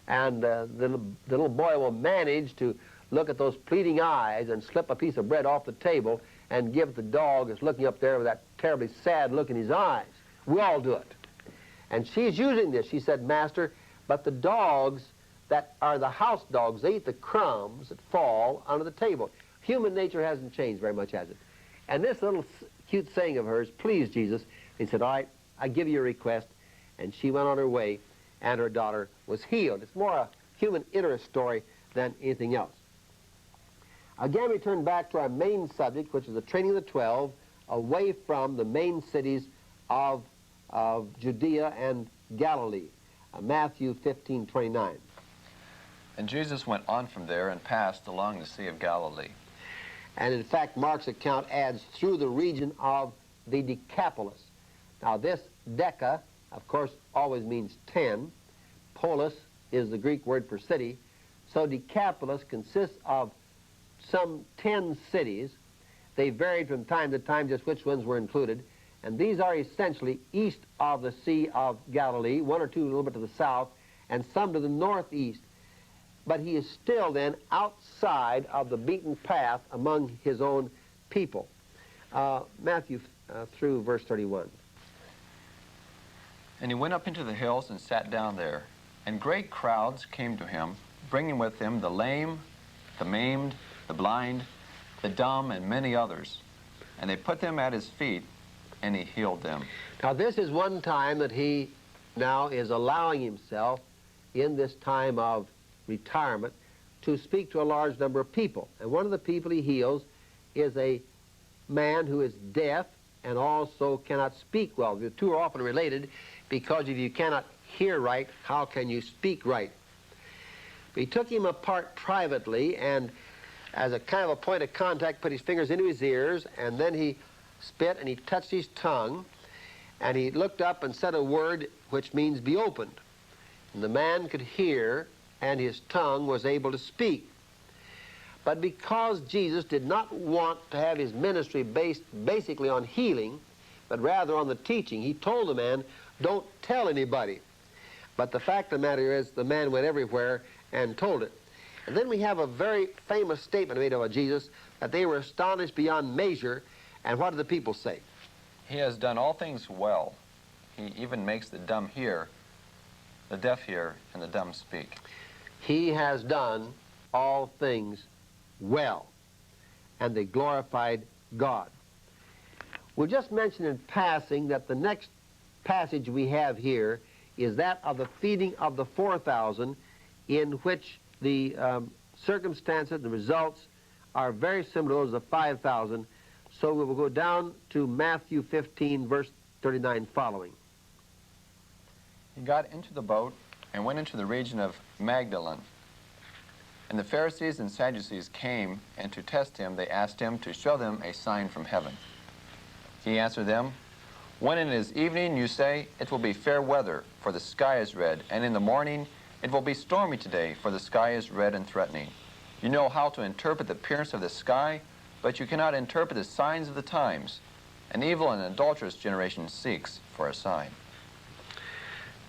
And the little boy will manage to look at those pleading eyes and slip a piece of bread off the table and give the dog that's looking up there with that terribly sad look in his eyes. We all do it. And she's using this. She said, Master, but the dogs that are the house dogs, they eat the crumbs that fall under the table. Human nature hasn't changed very much, has it? And this little cute saying of hers pleased Jesus. He said, all right, I give you a request. And she went on her way, and her daughter was healed. It's more a human interest story than anything else. Again, we turn back to our main subject, which is the training of the 12, away from the main cities of Judea and Galilee. Matthew 15:29. And Jesus went on from there and passed along the Sea of Galilee. And in fact, Mark's account adds through the region of the Decapolis. Now this deca, of course, always means 10. Polis is the Greek word for city. So Decapolis consists of some 10 cities. They varied from time to time just which ones were included. And these are essentially east of the Sea of Galilee, one or two a little bit to the south, and some to the northeast. But he is still then outside of the beaten path among his own people. Matthew through verse 31. And he went up into the hills and sat down there. And great crowds came to him, bringing with him the lame, the maimed, the blind, the dumb, and many others. And they put them at his feet, and he healed them. Now this is one time that he now is allowing himself in this time of retirement to speak to a large number of people. And one of the people he heals is a man who is deaf and also cannot speak well. The two are often related because if you cannot hear right, how can you speak right? But he took him apart privately and as a kind of a point of contact put his fingers into his ears, and then he spit and he touched his tongue and he looked up and said a word which means be opened. And the man could hear and his tongue was able to speak. But because Jesus did not want to have his ministry based basically on healing, but rather on the teaching, he told the man, don't tell anybody. But the fact of the matter is the man went everywhere and told it. And then we have a very famous statement made of Jesus that they were astonished beyond measure. And what did the people say? He has done all things well. He even makes the dumb hear, the deaf hear, and the dumb speak. He has done all things well, and they glorified God. We'll just mention in passing that the next passage we have here is that of the feeding of the 4,000, in which the circumstances, the results are very similar to those of the 5,000. So we will go down to Matthew 15, verse 39 following. He got into the boat and went into the region of Magdalene. And the Pharisees and Sadducees came, and to test him, they asked him to show them a sign from heaven. He answered them, when it is evening, you say, it will be fair weather, for the sky is red, and in the morning, it will be stormy today, for the sky is red and threatening. You know how to interpret the appearance of the sky, but you cannot interpret the signs of the times. An evil and adulterous generation seeks for a sign.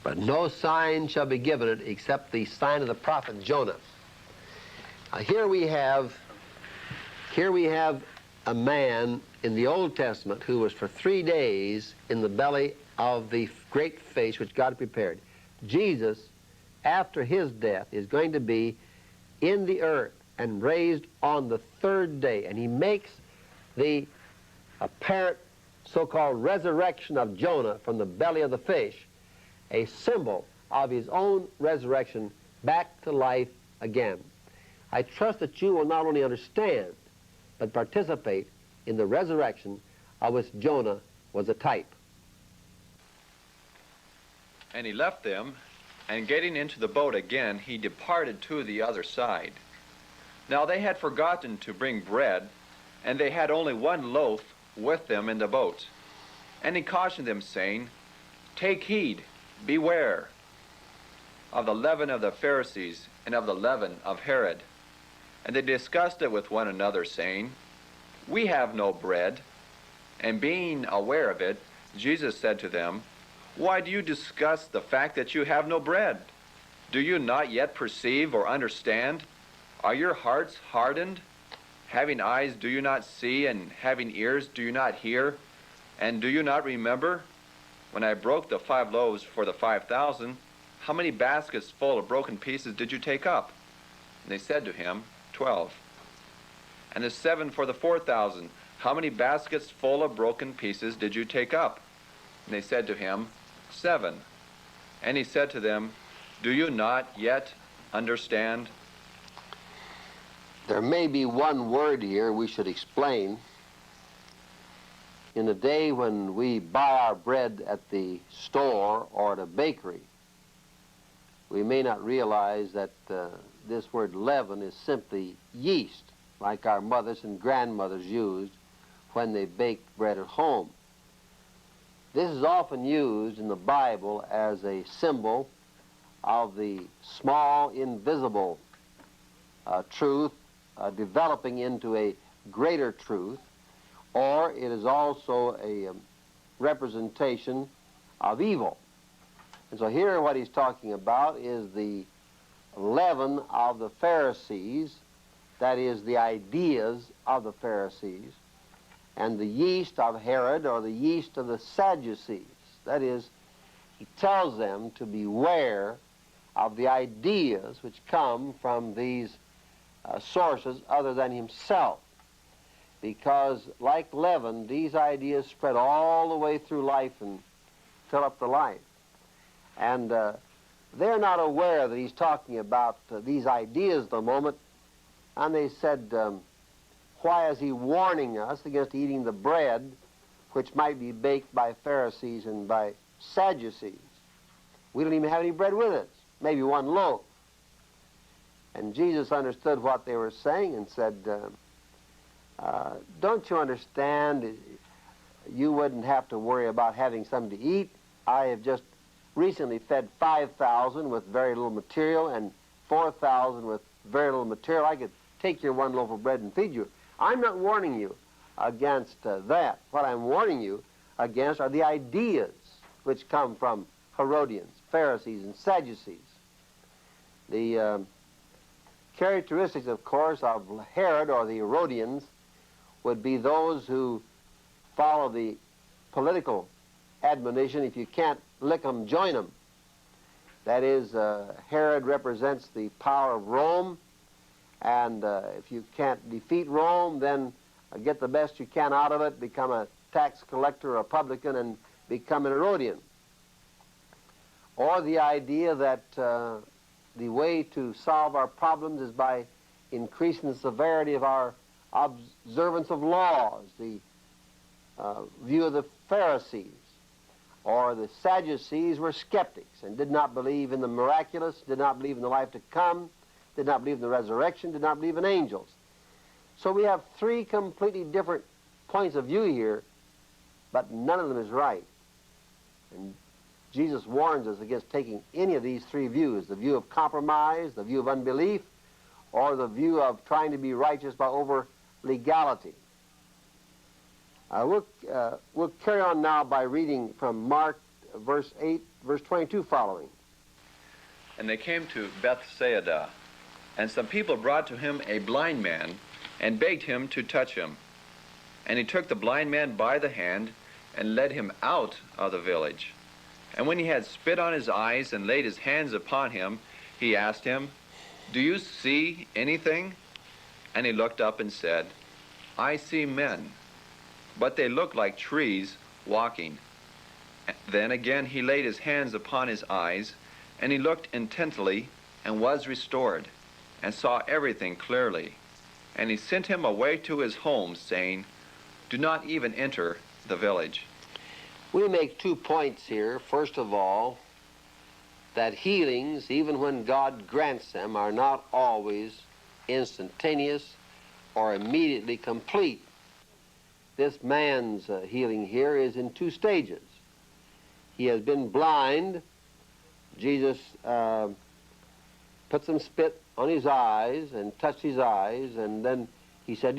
But no sign shall be given it except the sign of the prophet Jonah. Here we have a man in the Old Testament who was for 3 days in the belly of the great fish which God prepared. Jesus, after his death, is going to be in the earth and raised on the 3rd day. And he makes the apparent so-called resurrection of Jonah from the belly of the fish a symbol of his own resurrection back to life again. I trust that you will not only understand, but participate in the resurrection of which Jonah was a type. And he left them, and getting into the boat again, he departed to the other side. Now they had forgotten to bring bread, and they had only one loaf with them in the boat. And he cautioned them, saying, take heed, beware of the leaven of the Pharisees and of the leaven of Herod. And they discussed it with one another, saying, we have no bread. And being aware of it, Jesus said to them, why do you discuss the fact that you have no bread? Do you not yet perceive or understand? Are your hearts hardened? Having eyes, do you not see? And having ears, do you not hear? And do you not remember? When I broke the 5 loaves for the 5,000, how many baskets full of broken pieces did you take up? And they said to him, 12. And the 7 for the 4,000, how many baskets full of broken pieces did you take up? And they said to him, 7. And he said to them, do you not yet understand? There may be one word here we should explain. In the day when we buy our bread at the store or at a bakery, we may not realize that this word leaven is simply yeast, like our mothers and grandmothers used when they baked bread at home. This is often used in the Bible as a symbol of the small, invisible truth developing into a greater truth, or it is also a representation of evil. And so here what he's talking about is the leaven of the Pharisees, that is the ideas of the Pharisees, and the yeast of Herod, or the yeast of the Sadducees. That is, he tells them to beware of the ideas which come from these sources other than himself. Because like leaven, these ideas spread all the way through life and fill up the life. And they're not aware that he's talking about these ideas at the moment. And they said, why is he warning us against eating the bread which might be baked by Pharisees and by Sadducees? We don't even have any bread with us, maybe one loaf. And Jesus understood what they were saying and said, don't you understand? You wouldn't have to worry about having something to eat. I have just recently fed 5,000 with very little material and 4,000 with very little material. I could take your one loaf of bread and feed you. I'm not warning you against that. What I'm warning you against are the ideas which come from Herodians, Pharisees, and Sadducees. The characteristics, of course, of Herod or the Herodians would be those who follow the political admonition, if you can't lick 'em, join 'em. That is, Herod represents the power of Rome, and if you can't defeat Rome, then get the best you can out of it, become a tax collector, a publican, and become an Herodian. Or the idea that the way to solve our problems is by increasing the severity of our observance of laws, the view of the Pharisees. Or the Sadducees were skeptics and did not believe in the miraculous, did not believe in the life to come, did not believe in the resurrection, did not believe in angels. So we have 3 completely different points of view here, but none of them is right. And Jesus warns us against taking any of these 3 views, the view of compromise, the view of unbelief, or the view of trying to be righteous by over legality. We'll carry on now by reading from Mark verse 8, verse 22 following. And they came to Bethsaida, and some people brought to him a blind man, and begged him to touch him. And he took the blind man by the hand, and led him out of the village. And when he had spit on his eyes and laid his hands upon him, he asked him, do you see anything? And he looked up and said, I see men, but they look like trees walking. Then again he laid his hands upon his eyes, and he looked intently, and was restored, and saw everything clearly. And he sent him away to his home, saying, do not even enter the village. We make 2 points here. First of all, that healings, even when God grants them, are not always instantaneous or immediately complete. This man's healing here is in 2 stages. He has been blind. Jesus put some spit on his eyes and touched his eyes, and then he said,